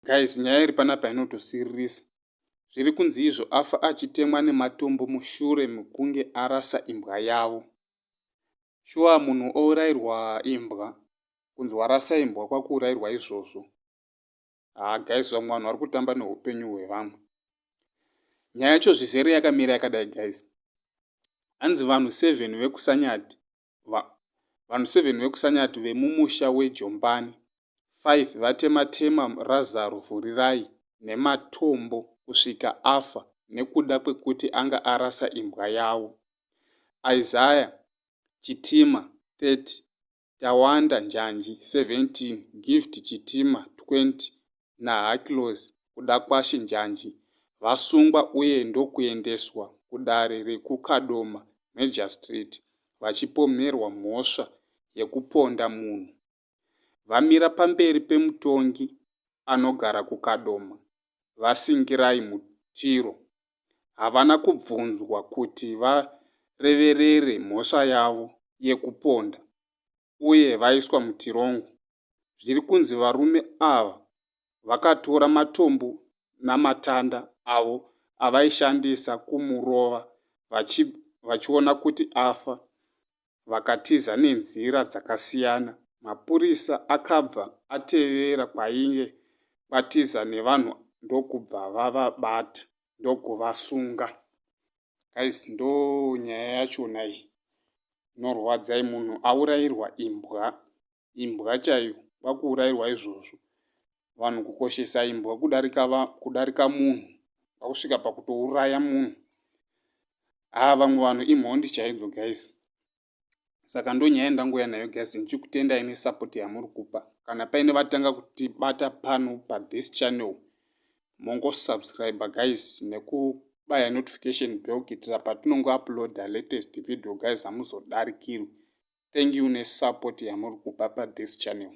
Guys, nyaya iri panapa inotosiririsa. Zviri kunzi izvo afa achitemwa nematombo mushure mekunge arasa imbwa yavo. Shuwa munhu ourayirwa imbwa, kunzi warasa imbwa kwakuurayirwa izvozvo. Guys, vamwe vanhu vari kutamba neupenyu hwevamwe. Nyaya yacho zvizere yakamira yakadai guys. Hanzi vanhu 7 vekusanyati, vanhu 7 vekusanyati vemumusha weJombani, 5 vatema Razaro Vhurirai nematombo kusvika afa nekuda kwekuti anga arasa imbwa yavo. Isaiah Chitima 30, Tawanda Njanji 17, Gift Chitima 20 naHakilos Kudakwashe Njanji vasungwa uye ndokuendeswa kudare rekukadoma Major Street vachipomerwa mhosva yekuponda munhu. Vamira pamberi pemutongi anogara kukadoma vasingirai Mutiro. Havana kubvunzwa kuti vareverere mhosva yavo yekuponda uye vaiswa mutirongo. Zviri kunzi varume ava vakatora matombo namatanda avo avaishandisa kumurova vachiona kuti afa, vakatiza nenzira dzakasiyana. Mapurisa akabva atevera kwainge kwatiza nevanhu ndokubva vavabata ndokuvasunga. Guys, ndo nyaya yachona iyi inorwadza. Munhu aurayirwa imbwa chaiyo kwakuurayirwa izvozvo. Vanhu kukoshesa imbwa kudarika munhu, kwakusvika pakutouraya munhu. Vamwe vanhu imhondi chaidzo guys. Saka ndo nyaya yandangoya nayo guys, ndichikutendai nesapoti yamuri kupa. Kana paine vatanga kutibata pano pathis channel, mongo subscribe guys nekubaya notification bell kuitira patinongo uploada latest video guys hamuzodarikirwi. Thank you nesapoti yamuri kupa pathis channel.